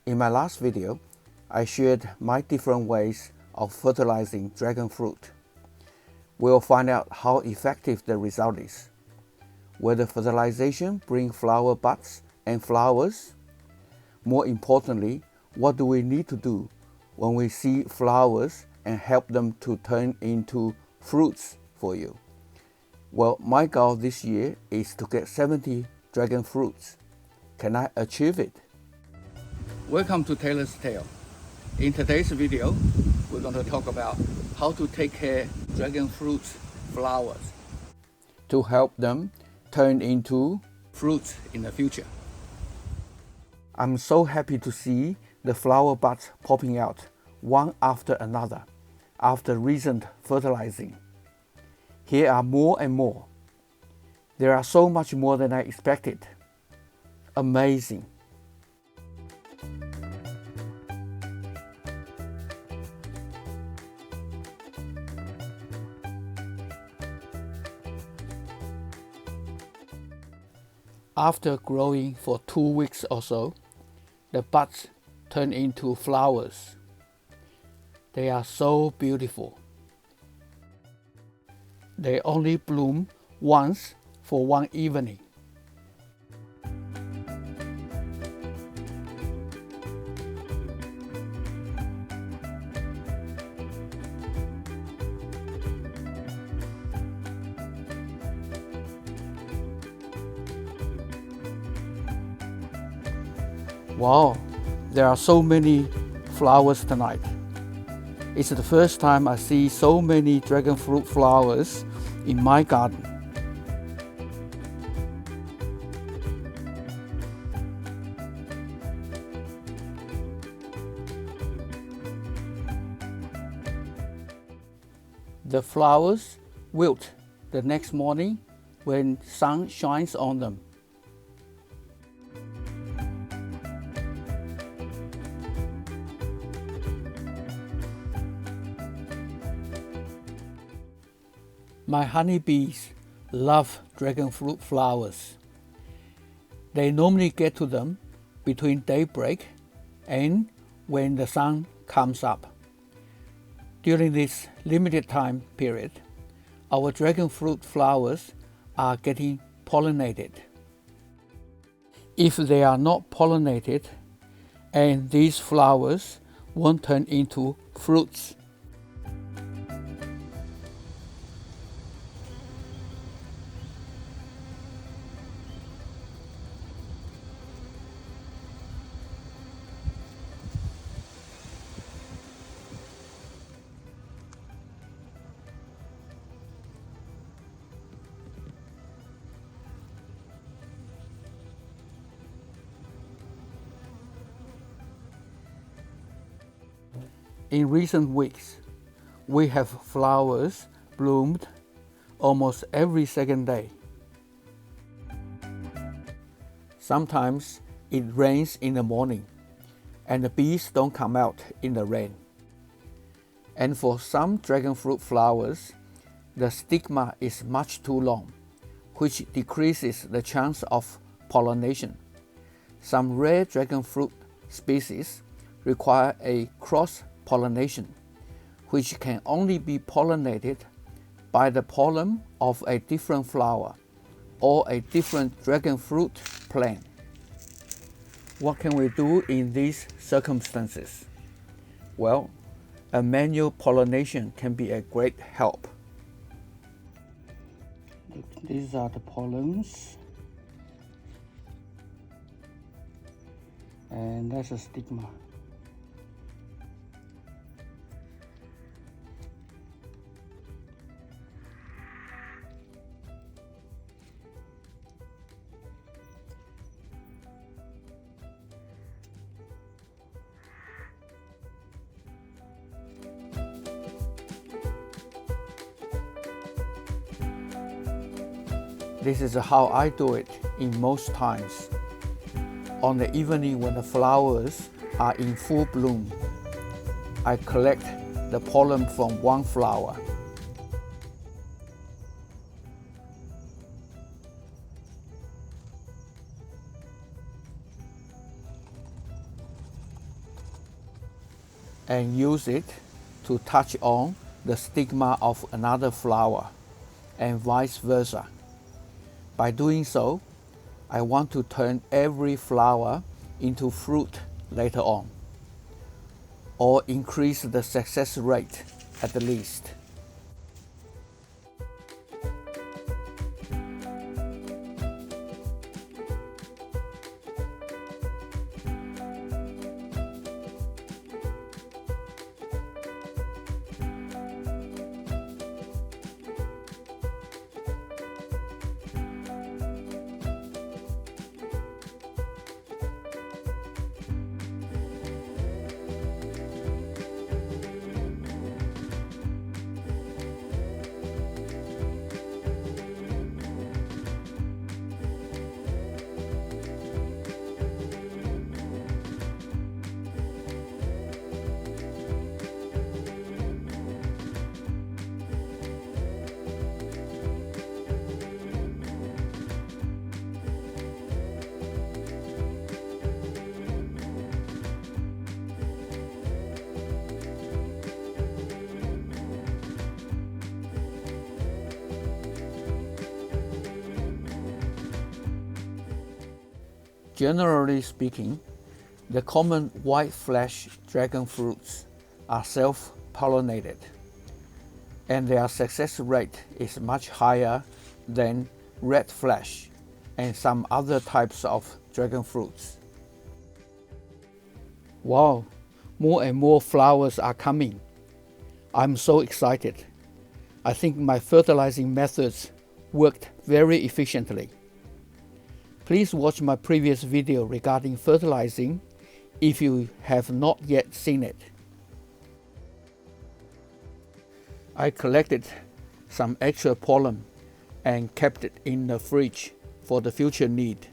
In my last video, I shared my different ways of fertilizing dragon fruit. We'll find out how effective the result is. Will the fertilization bring flower buds and flowers? More importantly, what do we need to do when we see flowers and help them to turn into fruits for you? Well, my goal this year is to get 70 dragon fruits. Can I achieve it? Welcome to Taylor's Tale. In today's video, we're going to talk about how to take care of dragon fruit flowers to help them turn into fruits in the future. I'm so happy to see the flower buds popping out one after another after recent fertilizing. Here are more and more. There are so much more than I expected. Amazing. After growing for 2 weeks or so, the buds turn into flowers. They are so beautiful. They only bloom once for one evening. Wow, there are so many flowers tonight. It's the first time I see so many dragon fruit flowers in my garden. The flowers wilt the next morning when sun shines on them. My honeybees love dragon fruit flowers. They normally get to them between daybreak and when the sun comes up. During this limited time period, our dragon fruit flowers are getting pollinated. If they are not pollinated, and these flowers won't turn into fruits. In recent weeks, we have flowers bloomed almost every second day. Sometimes it rains in the morning and the bees don't come out in the rain. And for some dragon fruit flowers, the stigma is much too long, which decreases the chance of pollination. Some rare dragon fruit species require a cross-pollination, which can only be pollinated by the pollen of a different flower or a different dragon fruit plant. What can we do in these circumstances? Well, a manual pollination can be a great help. These are the pollens, and that's a stigma. This is how I do it in most times. On the evening when the flowers are in full bloom, I collect the pollen from one flower. and use it to touch on the stigma of another flower, and vice versa. By doing so, I want to turn every flower into fruit later on, or increase the success rate at the least. Generally speaking, the common white flesh dragon fruits are self-pollinated, and their success rate is much higher than red flesh and some other types of dragon fruits. Wow, more and more flowers are coming. I'm so excited. I think my fertilizing methods worked very efficiently. Please watch my previous video regarding fertilizing if you have not yet seen it. I collected some extra pollen and kept it in the fridge for the future need.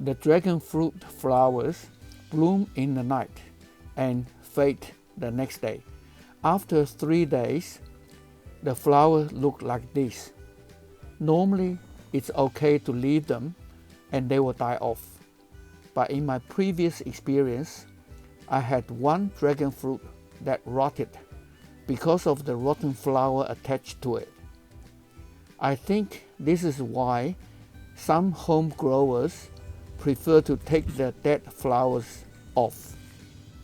The dragon fruit flowers bloom in the night and fade the next day. After 3 days, the flowers look like this. Normally, it's okay to leave them and they will die off. But in my previous experience, I had one dragon fruit that rotted because of the rotten flower attached to it. I think this is why some home growers prefer to take the dead flowers off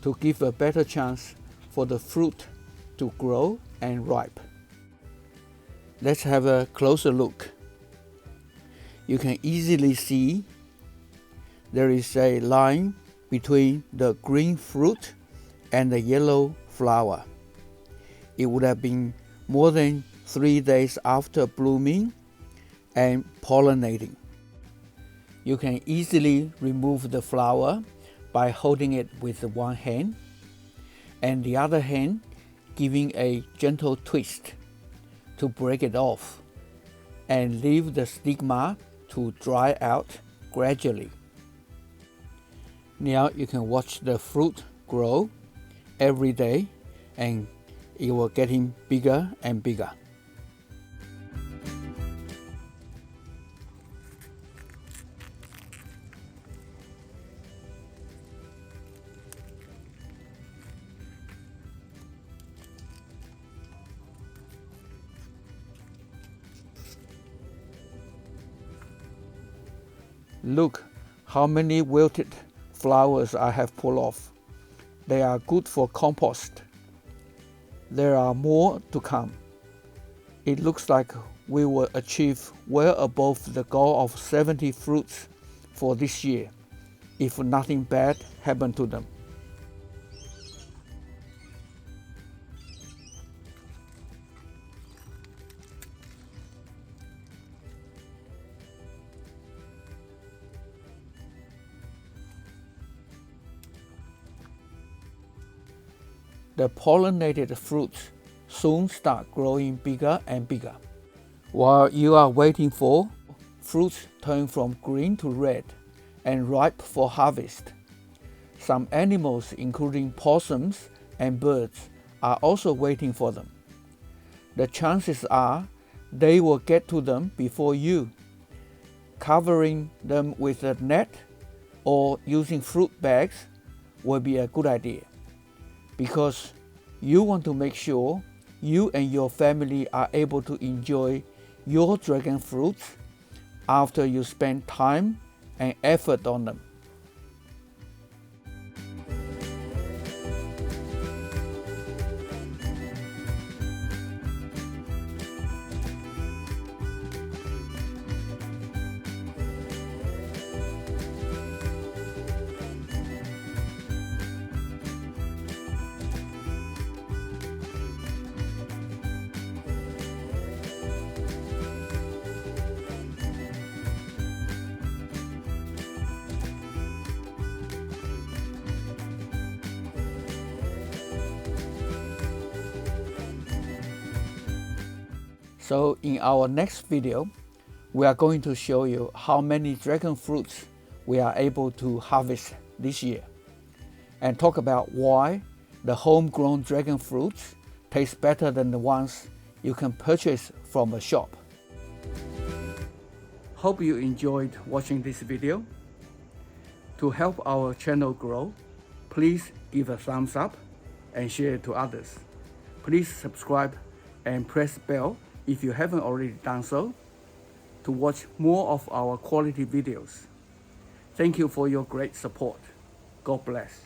to give a better chance for the fruit to grow and ripe. Let's have a closer look. You can easily see there is a line between the green fruit and the yellow flower. It would have been more than 3 days after blooming and pollinating. You can easily remove the flower by holding it with one hand and the other hand giving a gentle twist to break it off and leave the stigma to dry out gradually. Now you can watch the fruit grow every day, and it will getting bigger and bigger. Look how many wilted flowers I have pulled off. They are good for compost. There are more to come. It looks like we will achieve well above the goal of 70 fruits for this year, if nothing bad happened to them. The pollinated fruits soon start growing bigger and bigger. While you are waiting for, fruits turn from green to red and ripe for harvest. Some animals, including possums and birds, are also waiting for them. The chances are they will get to them before you. Covering them with a net or using fruit bags will be a good idea, because you want to make sure you and your family are able to enjoy your dragon fruits after you spend time and effort on them. So in our next video, we are going to show you how many dragon fruits we are able to harvest this year, and talk about why the homegrown dragon fruits taste better than the ones you can purchase from a shop. Hope you enjoyed watching this video. To help our channel grow, please give a thumbs up and share it to others. Please subscribe and press bell if you haven't already done so, to watch more of our quality videos. Thank you for your great support. God bless.